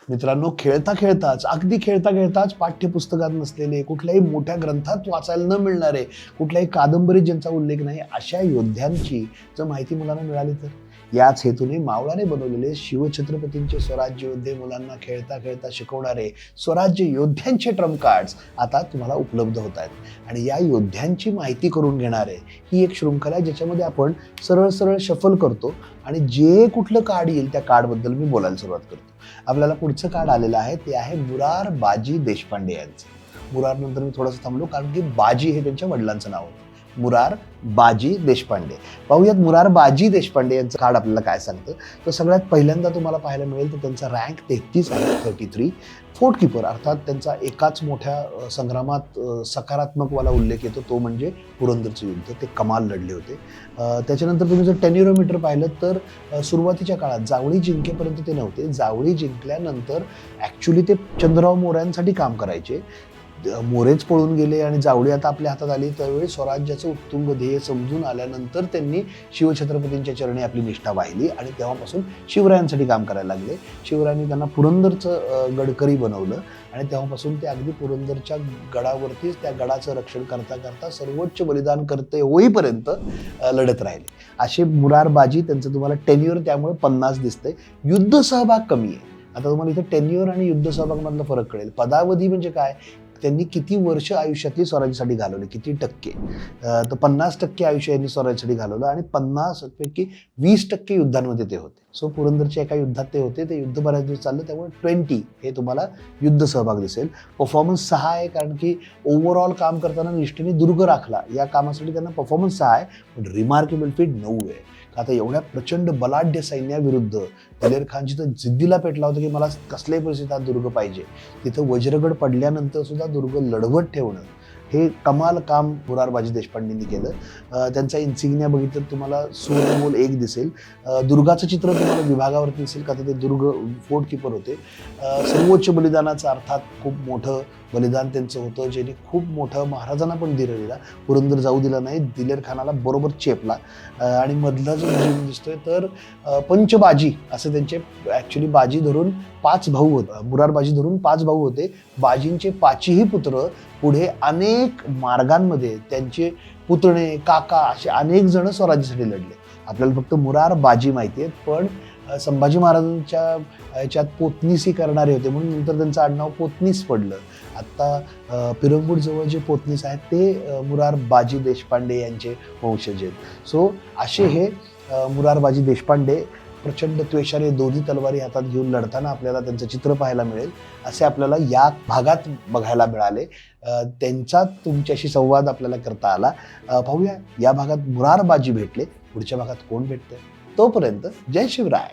मित्रांनो, खेळता खेळताच, अगदी खेळता खेळताच पाठ्यपुस्तकात नसलेले, कुठल्याही मोठ्या ग्रंथात वाचायला न मिळणारे, कुठल्याही कादंबरीत ज्यांचा उल्लेख नाही, अशा योद्ध्यांची जर माहिती मुलांना मिळाली तर याच हेतूने मावळाने बनवलेले शिवछत्रपतींचे स्वराज्य योद्धे मुलांना खेळता खेळता शिकवणारे स्वराज्य योद्ध्यांचे ट्रम्प कार्ड्स आता तुम्हाला उपलब्ध होत आहेत. आणि या योद्ध्यांची माहिती करून घेणारे ही एक शृंखला आहे ज्याच्यामध्ये आपण सरळ सरळ शफल करतो आणि जे कुठलं कार्ड येईल त्या कार्डबद्दल मी बोलायला सुरुवात करतो. आपल्याला पुढचं कार्ड आलेलं आहे ते आहे मुरार बाजी देशपांडे यांचं. मुरार नंतर मी थोडंसं थांबलो कारण की बाजी हे त्यांच्या वडिलांचं नाव होतं. मुरार बाजी देशपांडे. पाहूयात मुरार बाजी देशपांडे यांचं कार्ड आपल्याला काय सांगतं. तर सगळ्यात पहिल्यांदा तुम्हाला पाहायला मिळेल तर त्यांचा रँक 33 आहे, 33. फोर्ट कीपर अर्थात त्यांचा एकाच मोठ्या संग्रामात सकारात्मकवाला उल्लेख येतो तो म्हणजे पुरंदरचं युद्ध. ते कमाल लढले होते. त्याच्यानंतर तुम्ही जर टेन्युरोमीटर पाहिलं तर सुरुवातीच्या काळात जावळी जिंकेपर्यंत ते नव्हते. जावळी जिंकल्यानंतर ॲक्च्युली ते चंद्रराव मोऱ्यांसाठी काम करायचे. मोरेच पळून गेले आणि जावळी आता आपल्या हातात आली. त्यावेळी स्वराज्याचं उत्तुंग ध्येय समजून आल्यानंतर त्यांनी शिवछत्रपतींच्या चरणी आपली निष्ठा वाहिली आणि तेव्हापासून शिवरायांसाठी काम करायला लागले. शिवरायांनी त्यांना पुरंदरचं गडकरी बनवलं आणि तेव्हापासून ते अगदी पुरंदरच्या गडावरतीच त्या गडाचं रक्षण करता करता सर्वोच्च बलिदान करते होईपर्यंत लढत राहिले. असे मुरार बाजी. त्यांचं तुम्हाला टेन्युअर त्यामुळे 50 दिसतंय. युद्ध सहभाग कमी आहे. आता तुम्हाला इथे टेन्युअर आणि युद्ध सहभागामधला फरक कळेल. पदावधी म्हणजे काय, त्यांनी किती वर्ष आयुष्यातली स्वराज्यासाठी घालवले, किती टक्के. तर 50% आयुष्य यांनी स्वराज्यासाठी घालवलं आणि 50 पैकी 20% युद्धांमध्ये ते होते. सो पुरंदरच्या एका युद्धात ते होते. ते युद्ध बऱ्याच दिवस चाललं त्यामुळे 20 हे तुम्हाला युद्ध सहभाग दिसेल. परफॉर्मन्स 6 आहे कारण की ओव्हरऑल काम करताना निष्ठेने दुर्ग राखला या कामासाठी त्यांना परफॉर्मन्स 6 आहे. पण रिमार्केबल फीट 9 आहे. आता एवढ्या प्रचंड बलाढ्य सैन्याविरुद्ध दिलेर खानची तर जिद्दीला पेटला होता की मला कसल्याही परिस्थितीत हा दुर्ग पाहिजे. तिथं वज्रगड पडल्यानंतर सुद्धा दुर्ग लढवत ठेवणं हे कमाल काम मुरार बाजी देशपांडेंनी केलं. त्यांचा इन्सिग्निया बघितलं तर तुम्हाला सुवर्णमोल 1 दिसेल. दुर्गाचं चित्र तुम्हाला विभागावरती दिसेल का तर ते दुर्ग फोर्ट कीपर होते. सर्वोच्च बलिदानाचं अर्थात खूप मोठं बलिदान त्यांचं होतं ज्यांनी खूप मोठं महाराजांना पण धीर दिला. पुरंदर जाऊ दिला नाही. दिलेर खानाला बरोबर चेपला. आणि मधला जो जीवन दिसतोय तर पंचबाजी असं त्यांचे ॲक्च्युली बाजी धरून 5 भाऊ होते. मुरार बाजी धरून 5 भाऊ होते. बाजींचे 5ही पुत्र पुढे अनेक मार्गांमध्ये त्यांचे पुतणे काका असे अनेक जण स्वराज्यासाठी लढले. आपल्याला फक्त मुरार बाजी माहिती आहेत पण संभाजी महाराजांच्या याच्यात पोतनीसी करणारे होते म्हणून नंतर त्यांचं आडनाव पोतनीस पडलं. आत्ता पिरंगुटजवळ जे पोतनीस आहेत ते मुरार बाजी देशपांडे यांचे वंशज आहेत. सो असे हे मुरार बाजी देशपांडे प्रचंड त्वेषाने दोन्ही तलवारी हातात घेऊन लढताना आपल्याला त्यांचं चित्र पाहायला मिळेल. असे आपल्याला या भागात बघायला मिळाले. त्यांचा तुमच्याशी संवाद आपल्याला करता आला. पाहूया या भागात मुरार बाजी भेटले, पुढच्या भागात कोण भेटतंय. तोपर्यंत जय शिवराय.